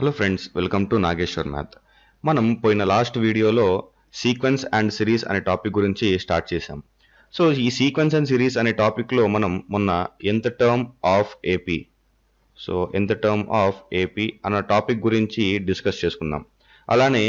Hello friends, welcome to Nageshwar math. మనం పోయిన last వీడియోలో సీక్వెన్స్ అండ్ సిరీస్ అనే టాపిక్ గురించి స్టార్ట్ చేసాం. సో ఈ సీక్వెన్స్ అండ్ సిరీస్ అనే టాపిక్లో మనం మొన్న nth టర్మ్ ఆఫ్ ఏపీ అన్న టాపిక్ గురించి డిస్కస్ చేసుకున్నాం. అలానే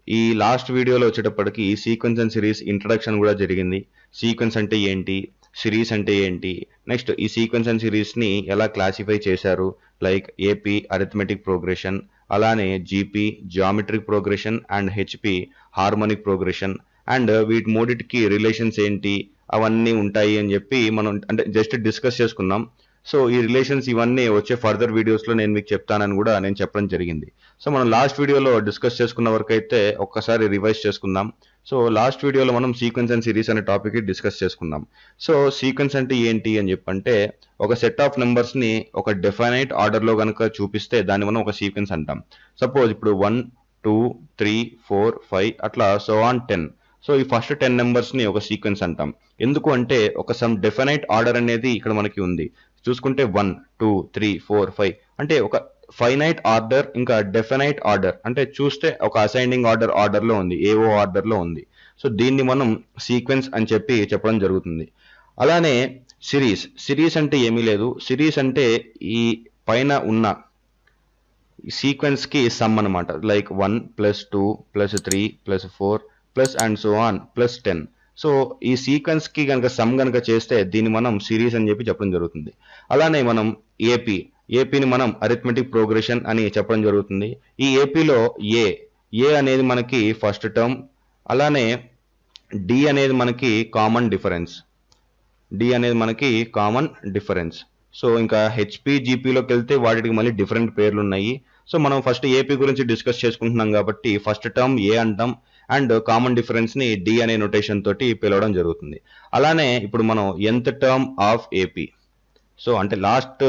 ఈ లాస్ట్ వీడియోలో వచ్చేటప్పటికి సీక్వెన్స్ అండ్ సిరీస్ ఇంట్రడక్షన్ కూడా జరిగింది. సీక్వెన్స్ అంటే ఏంటి, సిరీస్ అంటే ఏంటి, నెక్స్ట్ ఈ సీక్వెన్స్ అండ్ సిరీస్ని ఎలా క్లాసిఫై చేశారు, లైక్ ఏపీ అరిథమెటిక్ ప్రోగ్రెషన్, అలానే GP geometric progression and HP harmonic progression, and వీటి మూడిటికి రిలేషన్స్ ఏంటి అవన్నీ ఉంటాయి అని చెప్పి మనం అంటే జస్ట్ డిస్కస్ చేసుకున్నాం. సో ఈ రిలేషన్స్ ఇవన్నీ వచ్చే ఫర్దర్ వీడియోస్లో నేను మీకు చెప్తానని కూడా నేను చెప్పడం జరిగింది. సో మనం లాస్ట్ వీడియోలో డిస్కస్ చేసుకున్న వరకు అయితే ఒక్కసారి రివైజ్ చేసుకుందాం. సో లాస్ట్ వీడియోలో మనం సీక్వెన్స్ అండ్ సిరీస్ అనే టాపిక్ డిస్కస్ చేసుకున్నాం. సో సీక్వెన్స్ అంటే ఏంటి అని చెప్పంటే ఒక సెట్ ఆఫ్ నెంబర్స్ని ఒక డెఫినైట్ ఆర్డర్లో కనుక చూపిస్తే దాన్ని మనం ఒక సీక్వెన్స్ అంటాం. సపోజ్ ఇప్పుడు 1, 2, 3, 4, 5 అట్లా సో ఆన్ 10. సో ఈ ఫస్ట్ 10 నెంబర్స్ని ఒక సీక్వెన్స్ అంటాం. ఎందుకు అంటే ఒక సమ్ డెఫినైట్ ఆర్డర్ అనేది ఇక్కడ మనకి ఉంది. చూసుకుంటే 1, 2, 3, 4, 5 అంటే ఒక ఫైనైట్ ఆర్డర్, ఇంకా డెఫినైట్ ఆర్డర్ అంటే చూస్తే ఒక అసైనింగ్ ఆర్డర్లో ఉంది, ఏఓ ఆర్డర్లో ఉంది. సో దీన్ని మనం సీక్వెన్స్ అని చెప్పడం జరుగుతుంది. అలానే సిరీస్ అంటే ఏమీ లేదు. సిరీస్ అంటే ఈ పైన ఉన్న సీక్వెన్స్కి సమ్ అనమాట. Like 1 + 2 + 3 + 4 plus and so on plus 10. So ఈ సీక్వెన్స్కి కనుక సమ్ కనుక చేస్తే దీన్ని మనం సిరీస్ అని చెప్పడం జరుగుతుంది. అలానే మనం ఏపీని మనం అరిథమెటిక్ ప్రోగ్రెషన్ అని చెప్పడం జరుగుతుంది. ఈ ఏపీలో ఏ అనేది మనకి ఫస్ట్ టర్మ్, అలానే డి అనేది మనకి కామన్ డిఫరెన్స్. సో ఇంకా హెచ్పి జీపీలోకి వెళ్తే వాటికి మళ్ళీ డిఫరెంట్ పేర్లు ఉన్నాయి. సో మనం ఫస్ట్ ఏపీ గురించి డిస్కస్ చేసుకుంటున్నాం కాబట్టి ఫస్ట్ టర్మ్ ఏ అంటాం అండ్ కామన్ డిఫరెన్స్ని డి అనే నొటేషన్ తోటి పిలవడం జరుగుతుంది. అలానే ఇప్పుడు మనం nth term of AP, so అంటే లాస్ట్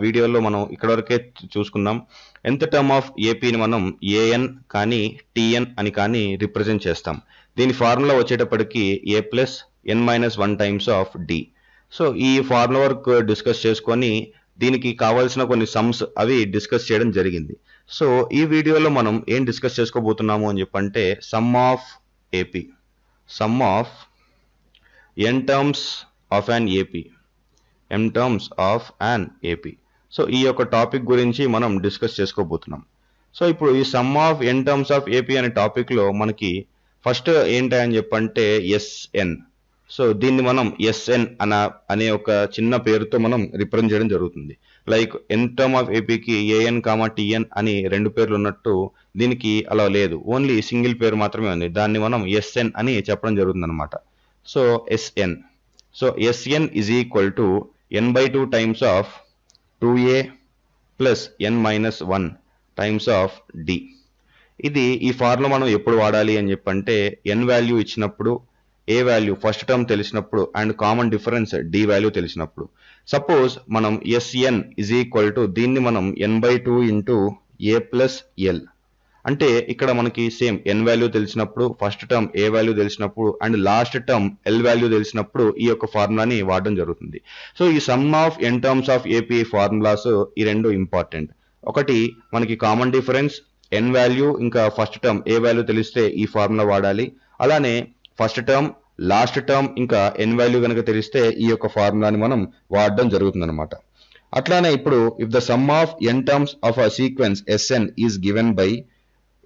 వీడియోలో మనం ఇక్కడ వరకే చూసుకున్నాం. nth టర్మ్ ఆఫ్ ఏపీని మనం ఏఎన్ కానీ టిఎన్ అని కానీ రిప్రజెంట్ చేస్తాం. దీని ఫార్ములా వచ్చేటప్పటికి a + n-1 times of D. So ఈ ఫార్ములా వర్క్ డిస్కస్ చేసుకొని దీనికి కావాల్సిన కొన్ని సమ్స్ అవి డిస్కస్ చేయడం జరిగింది. సో ఈ వీడియోలో మనం ఏం డిస్కస్ చేసుకోబోతున్నాము అని చెప్పంటే some of n terms of an AP. So ఈ యొక్క టాపిక్ గురించి మనం డిస్కస్ చేసుకోబోతున్నాం. సో ఇప్పుడు ఈ some of n terms of AP అనే టాపిక్లో మనకి ఫస్ట్ ఏంటని చెప్పంటే ఎస్ఎన్. సో దీన్ని మనం ఎస్ఎన్ అనే ఒక చిన్న పేరుతో మనం రిప్రజెంట్ చేయడం జరుగుతుంది. లైక్ n టర్మ్ ఆఫ్ ఏపీకి ఏఎన్ కామా టిఎన్ అని రెండు పేర్లు ఉన్నట్టు దీనికి అలా లేదు, ఓన్లీ సింగిల్ పేరు మాత్రమే ఉంది. దాన్ని మనం ఎస్ఎన్ అని చెప్పడం జరుగుతుంది అనమాట. So SN is equal to n/2 times of 2a + n-1 times of D. ఈ ఫార్ములా మనం ఎప్పుడు వాడాలి అని చెప్పంటే n వాల్యూ ఇచ్చినప్పుడు, ఏ వాల్యూ ఫస్ట్ టర్మ్ తెలిసినప్పుడు and common difference D value తెలిసినప్పుడు. సపోజ్ మనం ఎస్ఎన్ ఈజ్ ఈక్వల్ టు దీన్ని మనం n/2 × a + l అంటే ఇక్కడ మనకి సేమ్ n వాల్యూ తెలిసినప్పుడు, ఫస్ట్ టర్మ్ ఏ వాల్యూ తెలిసినప్పుడు and last term L value తెలిసినప్పుడు ఈ యొక్క ఫార్ములాని వాడడం జరుగుతుంది. సో ఈ some of n terms of AP formulas ఈ రెండు ఇంపార్టెంట్. ఒకటి మనకి కామన్ డిఫరెన్స్ n వాల్యూ ఇంకా ఫస్ట్ టర్మ్ ఏ వాల్యూ తెలిస్తే ఈ ఫార్ములా వాడాలి. అలానే ఫస్ట్ టర్మ్, లాస్ట్ టర్మ్ ఇంకా n వాల్యూ కనుక తెలిస్తే ఈ యొక్క ఫార్ములాని మనం వాడడం జరుగుతుంది అనమాట. అట్లానే ఇప్పుడు if the sum of n terms of a sequence Sn is given by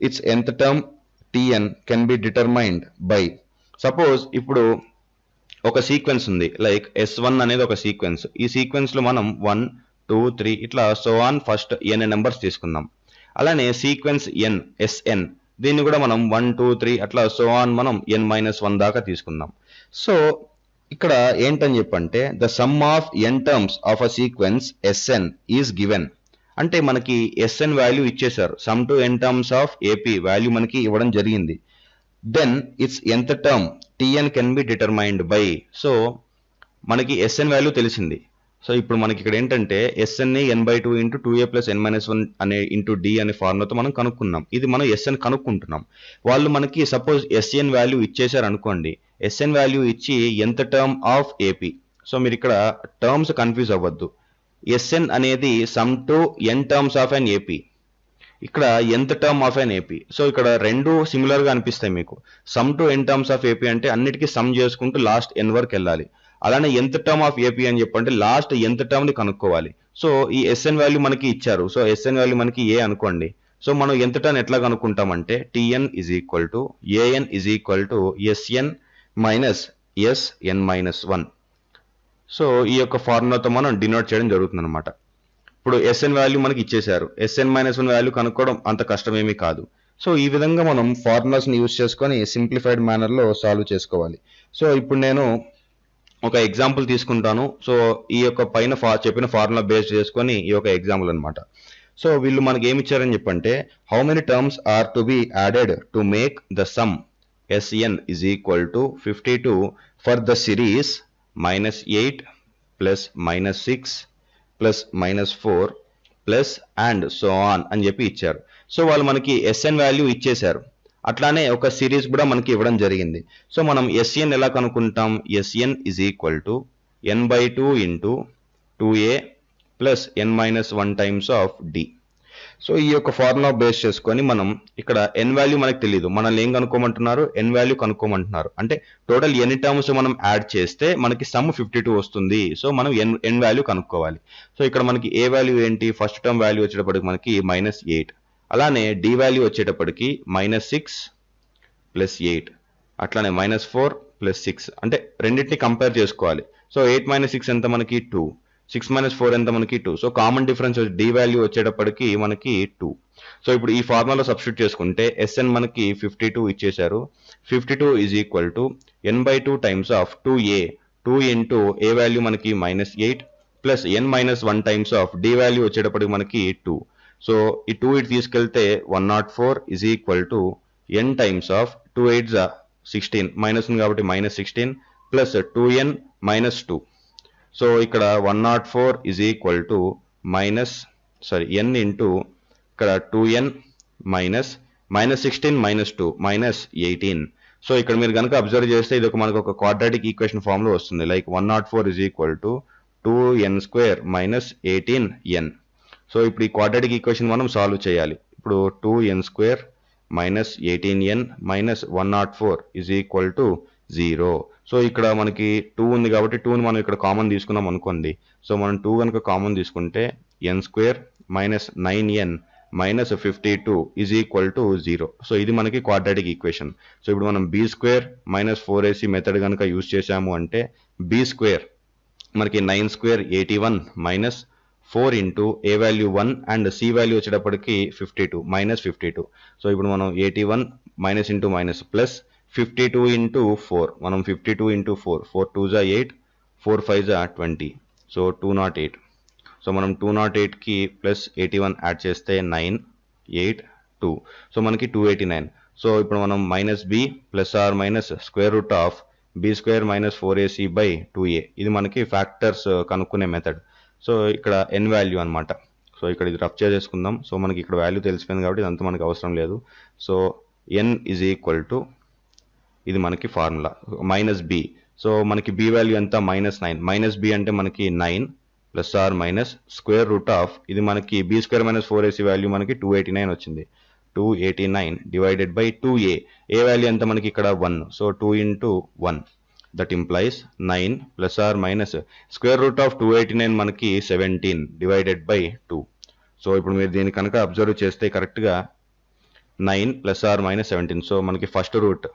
it's nth term Tn can be determined by. Suppose ఇప్పుడు ఒక సీక్వెన్స్ ఉంది, లైక్ S1 అనేది ఒక సీక్వెన్స్. ఈ సీక్వెన్స్లో మనం 1, 2, 3 ఇట్లా so on first n numbers తీసుకుందాం. అలానే సీక్వెన్స్ Sn దీన్ని కూడా మనం 1, 2, 3 అట్లా సో ఆన్ మనం n-1 దాకా తీసుకుందాం. సో ఇక్కడ ఏంటని చెప్పంటే the sum of n terms of a sequence Sn is given. అంటే మనకి Sn వాల్యూ ఇచ్చేశారు, sum to n terms of AP value మనకి ఇవ్వడం జరిగింది. Then its nth term Tn can be determined by. So మనకి Sn వాల్యూ తెలిసింది. So ఇప్పుడు మనకి ఇక్కడ ఏంటంటే ఎస్ఎన్ని n/2 × 2a + n-1 అనే × d అనే ఫార్ములాతో మనం కనుక్కున్నాం. ఇది మనం ఎస్ఎన్ కనుక్కుంటున్నాం. వాళ్ళు మనకి సపోజ్ ఎస్ఎన్ వాల్యూ ఇచ్చేసారు అనుకోండి, ఎస్ఎన్ వాల్యూ ఇచ్చి nth term of AP. So మీరు ఇక్కడ టర్మ్స్ కన్ఫ్యూజ్ అవ్వద్దు. ఎస్ఎన్ అనేది sum to n terms of an AP. ఇక్కడ nth term of an AP. So ఇక్కడ రెండు సిమిలర్ గా అనిపిస్తాయి మీకు. Sum to n terms of AP అంటే అన్నిటికీ సమ్ చేసుకుంటూ లాస్ట్ n వరకు వెళ్ళాలి. అలానే nth టర్మ్ ఆఫ్ ఏపీ అని చెప్పంటే లాస్ట్ nth టర్మ్ ని కనుక్కోవాలి. సో ఈ ఎస్ఎన్ వాల్యూ మనకి ఇచ్చారు. సో ఎస్ఎన్ వాల్యూ మనకి ఏ అనుకోండి. సో మనం nth టర్మ్ ఎట్లా కనుక్కుంటామంటే tn is equal to an is equal to sn minus sn minus 1. So ఈ యొక్క ఫార్ములాతో మనం డినోట్ చేయడం జరుగుతుంది అనమాట. ఇప్పుడు ఎస్ఎన్ వాల్యూ మనకి ఇచ్చేశారు. ఎస్ఎన్ మైనస్ 1 వాల్యూ కనుక్కోవడం అంత కష్టమేమీ కాదు. సో ఈ విధంగా మనం ఫార్ములాస్ని యూజ్ చేసుకొని సింప్లిఫైడ్ మేనర్లో సాల్వ్ చేసుకోవాలి. సో ఇప్పుడు నేను ఒక ఎగ్జాంపుల్ తీసుకుంటాను. సో ఈ యొక్క పైన చెప్పిన ఫార్ములా బేస్డ్ చేసుకొని ఈ యొక్క ఎగ్జాంపుల్ అనమాట. సో వీళ్ళు మనకి ఏమి ఇచ్చారని చెప్పంటే how many terms are to be added to make the sum SN is equal to 52 for the series -8 plus -6 plus -4 plus and so on అని చెప్పి ఇచ్చారు. సో వాళ్ళు మనకి ఎస్ఎన్ వాల్యూ ఇచ్చేశారు. అట్లానే ఒక సిరీస్ కూడా మనకి ఇవ్వడం జరిగింది. సో మనం ఎస్ఎన్ ఎలా కనుక్కుంటాం? S N is equal to n/2 into 2a plus n-1 times of D. So ఈ యొక్క ఫార్ములా బేస్ చేసుకొని మనం ఇక్కడ n వాల్యూ మనకు తెలియదు. మనల్ని ఏం కనుక్కోమంటున్నారు? n value కనుక్కోమంటున్నారు. అంటే టోటల్ ఎన్ని టర్మ్స్ మనం యాడ్ చేస్తే మనకి సమ్ 52 వస్తుంది. సో మనం n వాల్యూ కనుక్కోవాలి. సో ఇక్కడ మనకి ఏ వాల్యూ ఏంటి? ఫస్ట్ టర్మ్ వాల్యూ వచ్చేటప్పటికి మనకి -8. అలానే డి వాల్యూ వచ్చేటప్పటికి -6 ప్లస్ 8, అట్లానే -4 ప్లస్ 6. అంటే రెండింటిని కంపేర్ చేసుకోవాలి. సో 8 - 6 ఎంత మనకి 2, 6 - 4 ఎంత మనకి 2. So common difference D value వచ్చేటప్పటికి మనకి 2. సో ఇప్పుడు ఈ ఫార్ములా సబ్స్టిట్యూట్ చేసుకుంటే ఎస్ఎన్ మనకి 52 ఇచ్చేశారు. 52 is equal to n/2 times of 2a, 2 into a value మనకి -8 plus n-1 times of d value వచ్చేటప్పటికి మనకి 2. సో ఈ 2 ఇటు తీసుకెళ్తే 104 is equal to n times of 2 8 16 minus ఉంది కాబట్టి -16 ప్లస్ 2n - 2. సో ఇక్కడ 104 is equal to n into ఇక్కడ 2n మైనస్ -16 - 2 -18. సో ఇక్కడ మీరు కనుక అబ్జర్వ్ చేస్తే ఇది మనకు ఒక క్వాడ్రాటిక్ ఈక్వేషన్ ఫామ్ లో వస్తుంది. Like 104 is equal to 2n² - 18n. So ఇప్పుడు ఈ క్వాడ్రాటిక్ ఈక్వేషన్ మనం సాల్వ్ చేయాలి. ఇప్పుడు 2n² - 18n - 104 is equal to 0. So ఇక్కడ మనకి 2 ఉంది కాబట్టి 2ని మనం ఇక్కడ కామన్ తీసుకున్నాం అనుకోండి. సో మనం 2 కనుక కామన్ తీసుకుంటే n² - 9n - 52 is equal to 0. So ఇది మనకి క్వాడ్రాటిక్ ఈక్వేషన్. సో ఇప్పుడు మనం b² - 4ac మెథడ్ కనుక యూజ్ చేసాము అంటే b² మనకి 9² 81 minus 4 into a value 1 and c value వచ్చేటప్పటికి 52 -52. సో ఇప్పుడు మనం 81 minus into minus plus 52 into 4. మనం 52 ఇంటూ 4, 4 2 8, 4 5 20. సో 208. సో మనం 208కి ప్లస్ 81 యాడ్ చేస్తే 9 8 2. సో మనకి 289. సో ఇప్పుడు మనం -b plus or minus square root of b² - 4ac by 2a. ఇది మనకి ఫ్యాక్టర్స్ కనుక్కునే మెథడ్. సో ఇక్కడ n వాల్యూ అనమాట. సో ఇక్కడ ఇది రఫ్ చేసుకుందాం. సో మనకి ఇక్కడ వాల్యూ తెలిసిపోయింది కాబట్టి ఇదంతా మనకి అవసరం లేదు. So n is equal to ఇది మనకి ఫార్ములా -b. సో మనకి b వాల్యూ ఎంత? -9. -b అంటే మనకి 9 plus or minus square root of ఇది మనకి b² - 4ac వాల్యూ మనకి 289 వచ్చింది. 289 divided by 2a. A value ఎంత మనకి ఇక్కడ 1. So 2 into 1 that implies 9 plus or minus square root of 289 మనకి 17 డివైడెడ్ బై 2. సో ఇప్పుడు మీరు దీన్ని కనుక అబ్జర్వ్ చేస్తే కరెక్ట్గా 9 ప్లస్ ఆర్ మైనస్ 17. సో మనకి first root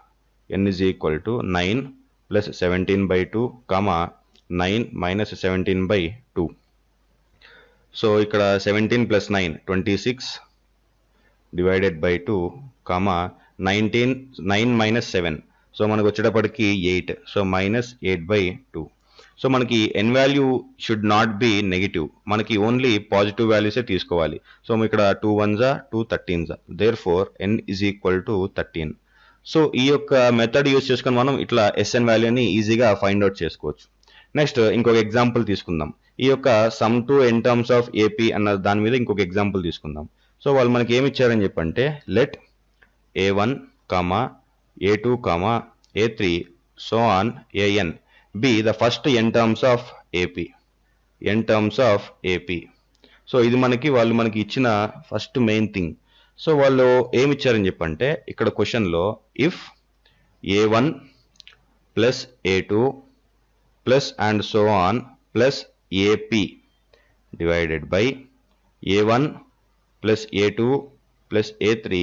n is equal to 9 plus 17 by 2, 9 minus 17 by 2. So ఇక్కడ 17 plus 9 26 divided by 2, 9 minus 7. So మనకు వచ్చేటప్పటికి 8. సో -8/2. సో మనకి n value should not be negative. మనకి ఓన్లీ పాజిటివ్ వాల్యూసే తీసుకోవాలి. So ఇక్కడ 2 1s 2 13s. Therefore n is equal to 13. So ఈ యొక్క method use చేసుకొని మనం ఇట్లా ఎస్ఎన్ వాల్యూని ఈజీగా ఫైండ్ అవుట్ చేసుకోవచ్చు. నెక్స్ట్ ఇంకొక ఎగ్జాంపుల్ తీసుకుందాం. ఈ యొక్క sum to n terms of AP అన్న దాని మీద ఇంకొక ఎగ్జాంపుల్ తీసుకుందాం. సో వాళ్ళు మనకి ఏమి ఇచ్చారని చెప్పంటే let a1, a2, a3 so on an be the first n terms of AP. So ఇది మనకి వాళ్ళు మనకి ఇచ్చిన ఫస్ట్ మెయిన్ థింగ్. సో వాళ్ళు ఏమి ఇచ్చారని చెప్పంటే ఇక్కడ క్వశ్చన్లో if A1 plus A2 plus and so on plus AP divided by A1 plus A2 plus A3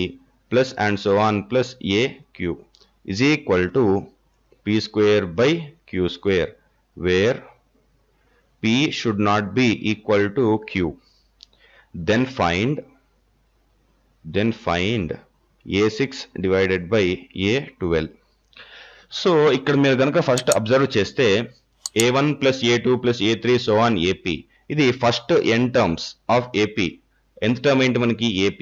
plus and so on plus AQ is equal to P square by Q square, where P should not be equal to Q. Then find A6 divided by A12. So ఇక్కడ మీరు కనుక first observe చేస్తే A1 plus A2 plus A3 so on AP, ఇది first n terms of AP. ఎంత term ఏంటి మనకి AP,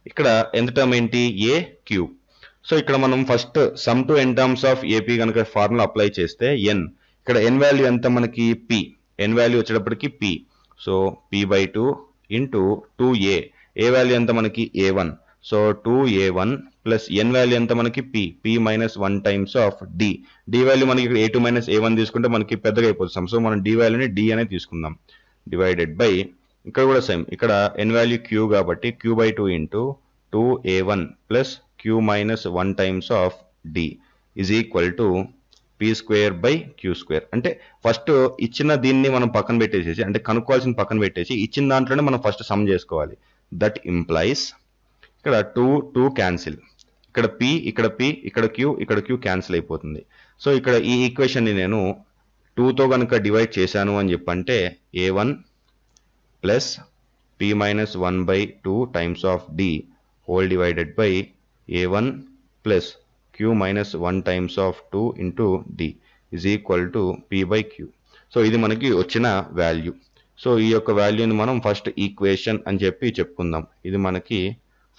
ఇక్కడ ఎంత టర్మ్ ఏంటి AQ. సో ఇక్కడ మనం first some to n terms of AP కనుక ఫార్ములా అప్లై చేస్తే n, ఇక్కడ n వాల్యూ ఎంత మనకి P, n వాల్యూ వచ్చేటప్పటికి P. So P/2 into 2A, ఏ వాల్యూ ఎంత మనకి A1. So 2A1 plus n value ఎంత మనకి P minus 1 times of D value మనకి ఇక్కడ A2 మైనస్ A1 తీసుకుంటే మనకి పెద్దగా అయిపోతాం. సో మనం D వాల్యూని D అనేది తీసుకుందాం. డివైడెడ్ బై ఇక్కడ కూడా సేమ్, ఇక్కడ n వాల్యూ Q కాబట్టి Q/2 into 2A1 plus Q minus 1 times of D is equal to P square by Q square. అంటే ఫస్ట్ ఇచ్చిన దీన్ని మనం పక్కన పెట్టేసేసి, అంటే కనుక్కోవాల్సిన పక్కన పెట్టేసి ఇచ్చిన దాంట్లోనే మనం ఫస్ట్ సమ్ చేసుకోవాలి. దట్ ఇంప్లైస్ ఇక్కడ 2 క్యాన్సిల్, ఇక్కడ P ఇక్కడ P ఇక్కడ Q క్యాన్సిల్ అయిపోతుంది. సో ఇక్కడ ఈ ఈక్వేషన్ని నేను 2తో కనుక డివైడ్ చేశాను అని చెప్పంటే A1 plus P minus 1/2 times of D whole divided by A1 plus Q minus 1 times of 2 into D is equal to P/Q. So ఇది మనకి వచ్చిన వాల్యూ. సో ఈ యొక్క వాల్యూని మనం ఫస్ట్ ఈక్వేషన్ అని చెప్పి చెప్పుకుందాం. ఇది మనకి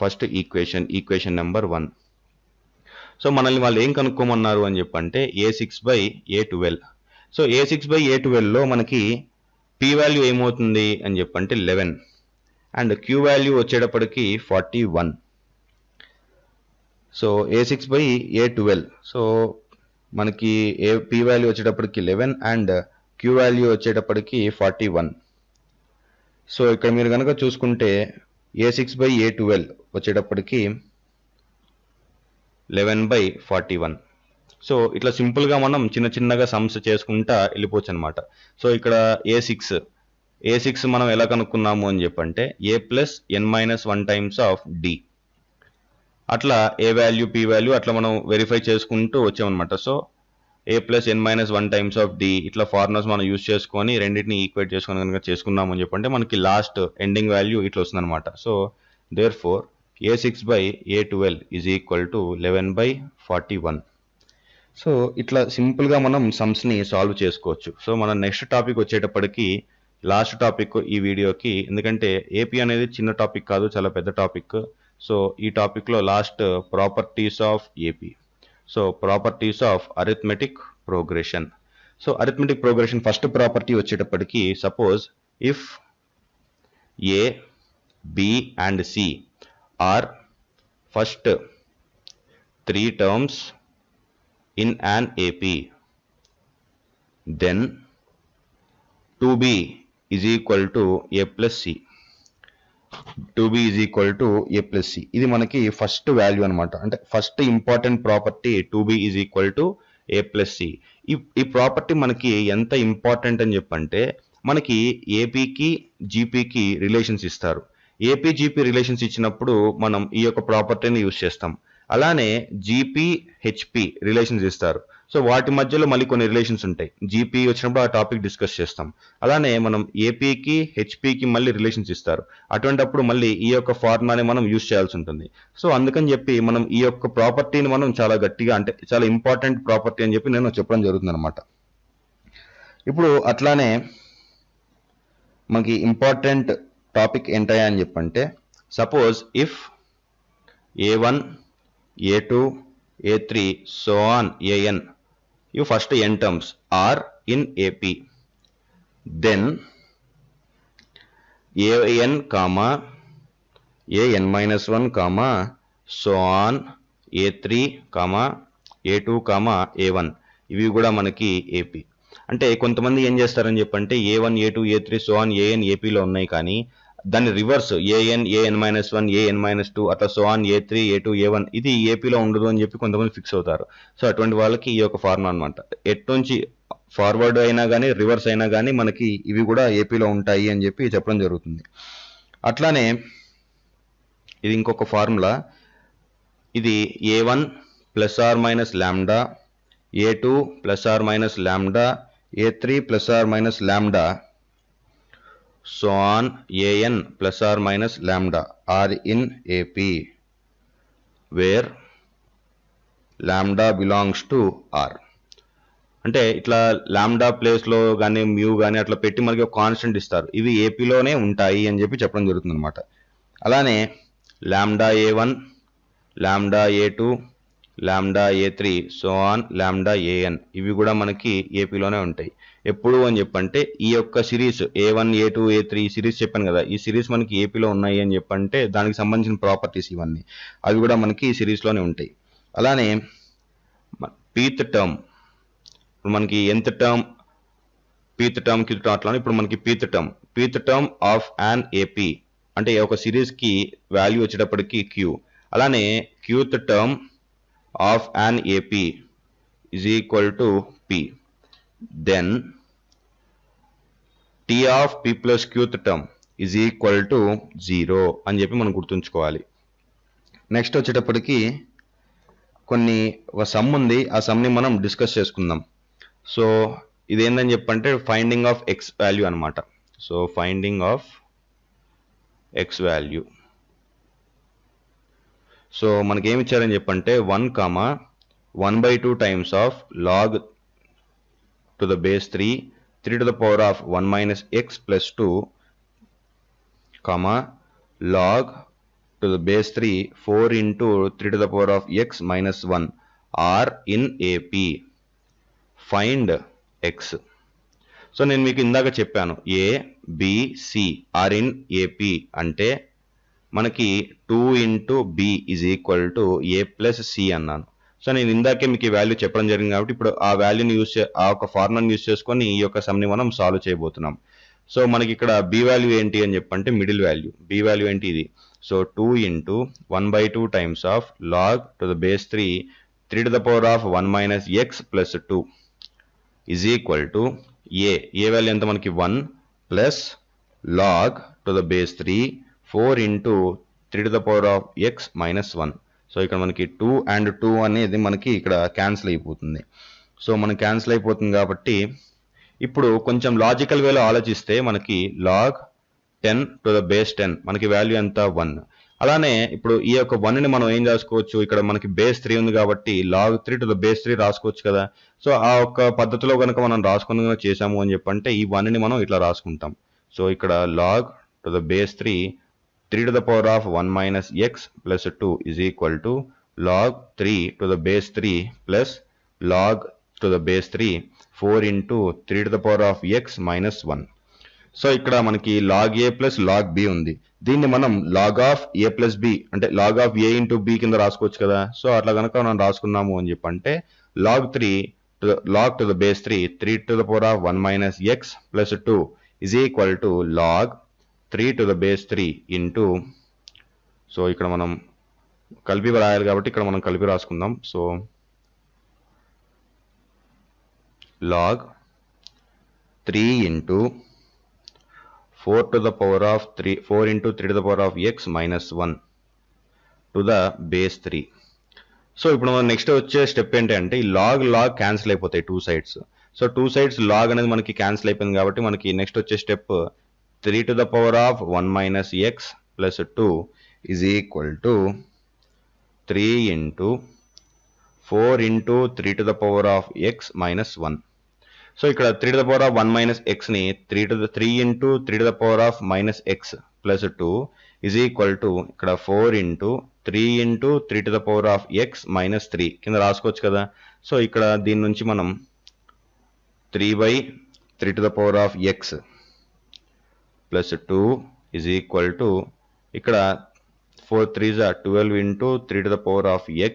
ఫస్ట్ ఈక్వేషన్ నెంబర్ 1. సో మనల్ని వాళ్ళు ఏం కనుక్కోమన్నారు అని చెప్పంటే A6/A12. సో A6/A12లో మనకి P వాల్యూ ఏమవుతుంది అని చెప్పంటే 11 అండ్ Q వాల్యూ వచ్చేటప్పటికి 41. సో A6/A12, సో మనకి P వాల్యూ వచ్చేటప్పటికి 11 అండ్ Q వాల్యూ వచ్చేటప్పటికి 41. సో ఇక్కడ మీరు కనుక చూసుకుంటే A6/A12 వచ్చేటప్పటికి 11/41. సో ఇట్లా సింపుల్గా మనం చిన్నగా సమ్స్ చేసుకుంటా వెళ్ళిపోవచ్చు అనమాట. సో ఇక్కడ A6 మనం ఎలా కనుక్కున్నాము అని చెప్పంటే A plus n minus 1 times of D, అట్లా ఏ వాల్యూ P వాల్యూ అట్లా మనం వెరిఫై చేసుకుంటూ వచ్చామన్నమాట. So A plus n minus 1 times of D, ఇట్లా ఫార్ములాస్ మనం యూజ్ చేసుకొని రెండింటిని ఈక్వేట్ చేసుకొని కనుక చేసుకున్నాము అని చెప్పంటే మనకి లాస్ట్ ఎండింగ్ వాల్యూ ఇట్లా వస్తుంది అనమాట. So therefore A6/A12 is equal to 11/41. So ఇట్లా సింపుల్గా మనం సమ్స్ని సాల్వ్ చేసుకోవచ్చు. సో మన నెక్స్ట్ టాపిక్ వచ్చేటప్పటికి లాస్ట్ టాపిక్ ఈ వీడియోకి, ఎందుకంటే AP అనేది చిన్న టాపిక్ కాదు, చాలా పెద్ద టాపిక్. సో ఈ టాపిక్లో last properties of AP. So properties of arithmetic progression. So arithmetic progression first property వచ్చేటప్పటికి, suppose if A, B and C are first 3 terms in an AP, then 2B is equal to A plus C. 2B is equal to A plus C. ఇది మనకి first value అనమాట. అంటే first important property 2B is equal to A plus C. ఈ property మనకి ఎంత important అని చెప్పంటే, మనకి ఏపీకి జీపీకి రిలేషన్స్ ఇస్తారు. ఏపీ జీపీ రిలేషన్స్ ఇచ్చినప్పుడు మనం ఈ యొక్క ప్రాపర్టీని యూజ్ చేస్తాం. అలానే జీపీ హెచ్పి రిలేషన్స్ ఇస్తారు. సో వాటి మధ్యలో మళ్ళీ కొన్ని రిలేషన్స్ ఉంటాయి. జీపీ వచ్చినప్పుడు ఆ టాపిక్ డిస్కస్ చేస్తాం. అలానే మనం ఏపీకి హెచ్పికి మళ్ళీ రిలేషన్స్ ఇస్తారు. అటువంటిప్పుడు మళ్ళీ ఈ యొక్క ఫార్ములాని మనం యూజ్ చేయాల్సి ఉంటుంది. సో అందుకని చెప్పి మనం ఈ యొక్క ప్రాపర్టీని మనం చాలా గట్టిగా, అంటే చాలా ఇంపార్టెంట్ ప్రాపర్టీ అని చెప్పి నేను చెప్పడం జరుగుతుంది అనమాట. ఇప్పుడు అట్లానే మనకి ఇంపార్టెంట్ టాపిక్ ఏంటయ్యా అని చెప్పంటే, suppose if A1, A2, A3 so on AN, you first n terms are in AP, then AN comma AN minus 1 comma so on A3 comma A2 comma A1, ఇవి కూడా మనకి AP. అంటే కొంతమంది ఏం చేస్తారని చెప్పంటే A1, A2, A3 so on AN APలో ఉన్నాయి, కానీ దాని రివర్స్ an an-1 an-2 అట్లా so on a3 a2 a1 ఇది ఏపీలో ఉండదు అని చెప్పి కొంతమంది ఫిక్స్ అవుతారు. సో అటువంటి వాళ్ళకి ఈ యొక్క ఫార్ములా అనమాట. ఎటు నుంచి ఫార్వర్డ్ అయినా కానీ రివర్స్ అయినా కానీ మనకి ఇవి కూడా ఏపీలో ఉంటాయి అని చెప్పి చెప్పడం జరుగుతుంది. అట్లానే ఇది ఇంకొక ఫార్ములా, ఇది a1 plus or minus lambda, a2 plus or minus lambda, a3 plus or minus lambda, so on an plus or minus lambda are in AP where lambda belongs to R. అంటే ఇట్లా lambda ప్లేస్లో కానీ mu కానీ అట్లా పెట్టి మనకి ఒక constant ఇస్తారు. ఇవి ఏపీలోనే ఉంటాయి అని చెప్పి చెప్పడం జరుగుతుంది అనమాట. అలానే lambda a1, lambda a2, lambda a3 so on lambda an ఇవి కూడా మనకి ఏపీలోనే ఉంటాయి. ఎప్పుడు అని చెప్పంటే ఈ యొక్క సిరీస్ a1 a2 a3 ఈ సిరీస్ చెప్పాను కదా, ఈ సిరీస్ మనకి ఏపీలో ఉన్నాయి అని చెప్పంటే దానికి సంబంధించిన ప్రాపర్టీస్ ఇవన్నీ అవి కూడా మనకి ఈ సిరీస్లోనే ఉంటాయి. అలానే పీత్ టర్మ్, ఇప్పుడు మనకి ఎంత term pth term qth term అట్లా, ఇప్పుడు మనకి pth term of an A P అంటే ఒక సిరీస్కి వాల్యూ వచ్చేటప్పటికి క్యూ. అలానే qth term of an A P is equal to p. then t of p plus qth term is equal to 0 అని చెప్పి మనం గుర్తుంచుకోవాలి. నెక్స్ట్ వచ్చేటప్పటికి కొన్ని ఒక సమ్ ఉంది, ఆ సమ్ని మనం డిస్కస్ చేసుకుందాం. సో ఇది ఏందని చెప్పంటే ఫైండింగ్ ఆఫ్ ఎక్స్ వాల్యూ అనమాట. So finding of X value. So మనకి ఏమి ఇచ్చారని చెప్పంటే 1,1/2 times of log to the base 3 to the power of 1 minus x plus 2 log to the base 3 4 into 3 to the power of x minus 1 are in AP. Find x. So నేను మీకు ఇందాక చెప్పాను A, B, C are in AP అంటే మనకి 2 into B is equal to A plus C అన్నాను. So నేను ఇందాకే మీకు ఈ వాల్యూ చెప్పడం జరిగింది కాబట్టి ఇప్పుడు ఆ వాల్యూని ఆ ఒక ఫార్ములాని యూస్ చేసుకొని ఈ యొక్క సమ్ని మనం సాల్వ్ చేయబోతున్నాం. సో మనకి ఇక్కడ బి వాల్యూ ఏంటి అని చెప్పంటే మిడిల్ వాల్యూ. బి వాల్యూ ఏంటి ఇది? So 2 into 1/2 times of log to the base 3 to the power of 1 minus x plus 2 is equal to A value ఎంత మనకి 1 plus log to the base 3 4 into 3 to the power of x minus 1. So ఇక్కడ మనకి 2 and 2 అనేది మనకి ఇక్కడ cancel అయిపోతుంది. So మనకి cancel అయిపోతుంది కాబట్టి ఇప్పుడు కొంచెం లాజికల్ వేలో ఆలోచిస్తే మనకి log 10 to the base 10 మనకి వాల్యూ ఎంత 1. అలానే ఇప్పుడు ఈ యొక్క 1ని మనం ఏం రాసుకోవచ్చు, ఇక్కడ మనకి బేస్ 3 ఉంది కాబట్టి log 3 to the base 3 రాసుకోవచ్చు కదా. సో ఆ ఒక్క పద్ధతిలో కనుక మనం రాసుకుని చేసాము అని చెప్పంటే ఈ 1ని మనం ఇట్లా రాసుకుంటాం. సో ఇక్కడ log to the base 3 to the power of 1 minus x plus 2 is equal to log 3 to the base 3 plus log to the base 3 4 into 3 to the power of x minus 1. So ఇక్కడ మనకి log a plus log b ఉంది. దీన్ని మనం log of a plus b అంటే log of a into b కింద రాసుకోవచ్చు కదా. So అట్లా కనుక మనం రాసుకున్నాము అని చెప్పంటే log to the base 3 to the power of 1 minus x plus 2 is equal to log 3 to the base 3 into, so ఇక్కడ మనం కలిపి రాయాలి కాబట్టి ఇక్కడ మనం కలిపి రాసుకుందాం. So log 3 into 4 to the power of 4 into 3 to the power of x minus 1 to the base 3. So ఇప్పుడు మనం నెక్స్ట్ వచ్చే స్టెప్ ఏంటంటే ఈ లాగ్ క్యాన్సిల్ అయిపోతాయి 2 sides. సో 2 sides లాగ్ అనేది మనకి క్యాన్సిల్ అయిపోయింది కాబట్టి మనకి నెక్స్ట్ వచ్చే step 3 to the power of 1 minus x plus 2 is equal to 3 into 4 into 3 to the power of x minus 1. So ఇక్కడ 3 to the power of 1 minus x ని 3 into 3 to the power of minus x plus 2 is equal to ఇక్కడ 4 into 3 into 3 to the power of x minus 3 కింద రాసుకోవచ్చు కదా. So ఇక్కడ దీని నుంచి మనం 3/3 to the power of x plus 2 is equal to ఇక్కడ 4 3s are 12 into 3 to the power of x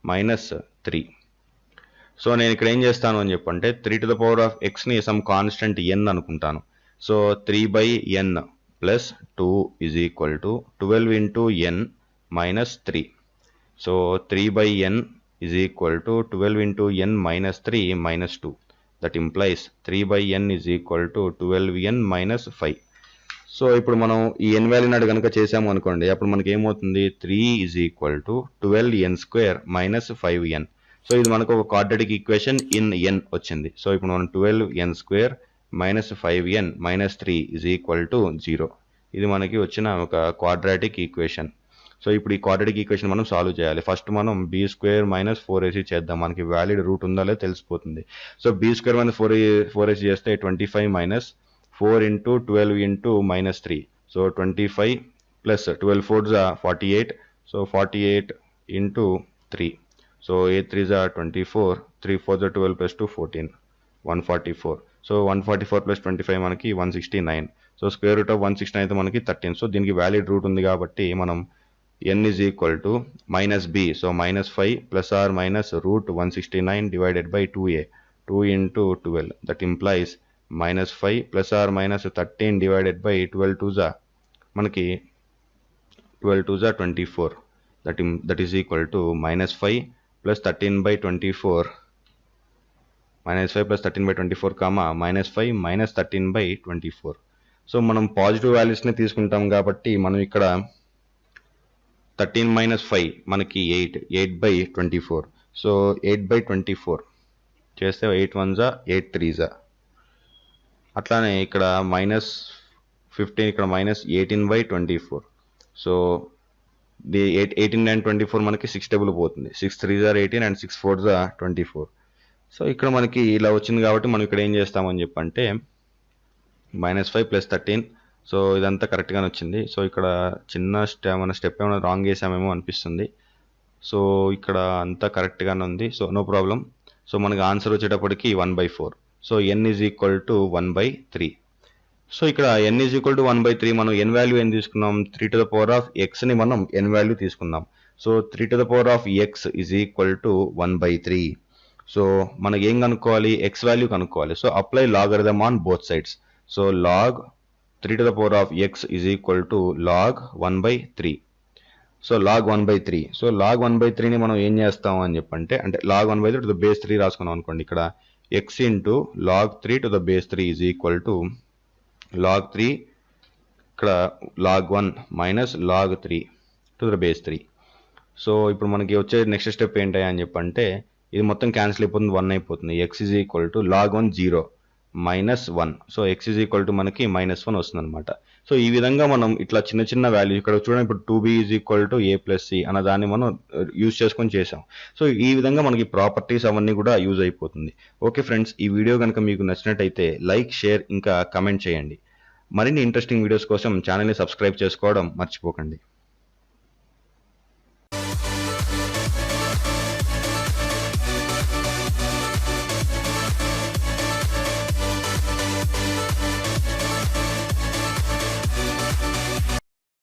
minus 3. So నేను ఇక్కడ ఏం చేస్తాను అని చెప్పంటే 3 to the power of x ని సమ్ కాన్స్టెంట్ n అనుకుంటాను. So 3/n plus 2 is equal to 12 into n minus 3. So 3 by n is equal to 12 into n minus 3 minus 2. That implies 3 by n is equal to 12n minus 5. So ఇప్పుడు మనం ఈ n value నాడు కనుక చేసాము అనుకోండి, అప్పుడు మనకి ఏమవుతుంది, 3 is equal to 12n square minus 5n. So ఇది మనకు ఒక క్వాడ్రాటిక్ ఈక్వేషన్ ఇన్ n వచ్చింది. సో ఇప్పుడు మనం 12n square minus 5n minus 3 is equal to 0. ఇది మనకి వచ్చిన ఒక క్వాడ్రాటిక్ ఈక్వేషన్. సో ఇప్పుడు ఈ క్వాడ్రాటిక్ ఈక్వేషన్ మనం సాల్వ్ చేయాలి. ఫస్ట్ మనం b స్క్వేర్ మైనస్ 4ac చేద్దాం. మనకి వ్యాలిడ్ రూట్ ఉందా లేదో తెలిసిపోతుంది. So b square minus 4ac చేస్తే 25 minus 4 into 12 into minus 3. So 25 plus 12 4s are 48. So 48 into 3. So 8 3s are 24. 3 4s are 12 plus 2 14. 144. So 144 plus 25 మనకి 169. So square root of 169 అయితే మనకి 13. So దీనికి వ్యాలిడ్ రూట్ ఉంది కాబట్టి మనం n is equal to minus b. So minus 5 plus or minus root 169 divided by 2a. 2 into 12. That implies minus 5 plus or minus 13 divided by 12 2s are మనకి 12 2s are 24. That is equal to minus 5 plus 13 by 24. Minus 5 plus 13 by 24 comma minus 5 minus 13 by 24. So మనం positive వాల్యూస్ని తీసుకుంటాం కాబట్టి మనం ఇక్కడ 13 minus 5 మనకి 8 by 24. So 8 by 24 చేస్తే 8 1s are 8 3s are. అట్లానే ఇక్కడ మైనస్ 15, ఇక్కడ మైనస్ 18 by 24. సో 18 and 24 మనకి 6 టేబుల్ పోతుంది. 6 3s are 18 and 6 4s are 24. So ఇక్కడ మనకి ఇలా వచ్చింది కాబట్టి మనం ఇక్కడ ఏం చేస్తామని చెప్పంటే మైనస్ 5 ప్లస్ 13. సో ఇదంతా కరెక్ట్గానే వచ్చింది. సో ఇక్కడ చిన్న స్టెప్ ఏమైనా రాంగ్ చేసామేమో అనిపిస్తుంది. సో ఇక్కడ అంతా కరెక్ట్గానే ఉంది. So no problem. సో మనకి ఆన్సర్ వచ్చేటప్పటికి 1/4. So n is equal to 1/3. So ఇక్కడ n is equal to 1/3 మనం n వాల్యూ ఏం తీసుకున్నాం, 3 to the power of x ని మనం n వాల్యూ తీసుకుందాం. So 3 to the power of x is equal to 1/3. So మనకి ఏం కనుక్కోవాలి, x వాల్యూ కనుక్కోవాలి. So apply logarithm on both sides. So log 3 to the power of x is equal to log 1/3. So log 1/3. So log 1/3 ని మనం ఏం చేస్తాం అని చెప్పంటే, అంటే log 1/3 to the base 3 రాసుకున్నాం అనుకోండి. ఇక్కడ x into log 3 to the base 3 is equal to log 3 ఇక్కడ log 1 minus log 3 to the base 3. So ఇప్పుడు మనకి వచ్చే నెక్స్ట్ స్టెప్ ఏంటి అని చెప్పంటే, ఇది మొత్తం క్యాన్సిల్ అయిపోతుంది, 1 అయిపోతుంది. x is equal to log 1 0 minus 1. So x is equal to మనకి -1 వస్తుంది అనమాట. సో ఈ విధంగా మనం ఇట్లా చిన్న చిన్న వాల్యూ ఇక్కడ చూడండి, ఇప్పుడు 2b is equal to a plus c అన్న దాన్ని మనం యూజ్ చేసుకొని చేసాం. సో ఈ విధంగా మనకి ప్రాపర్టీస్ అవన్నీ కూడా యూజ్ అయిపోతుంది. ఓకే ఫ్రెండ్స్, ఈ వీడియో కనుక మీకు నచ్చినట్టయితే లైక్, షేర్ ఇంకా కమెంట్ చేయండి. మరిన్ని ఇంట్రెస్టింగ్ వీడియోస్ కోసం ఛానల్ని సబ్స్క్రైబ్ చేసుకోవడం మర్చిపోకండి.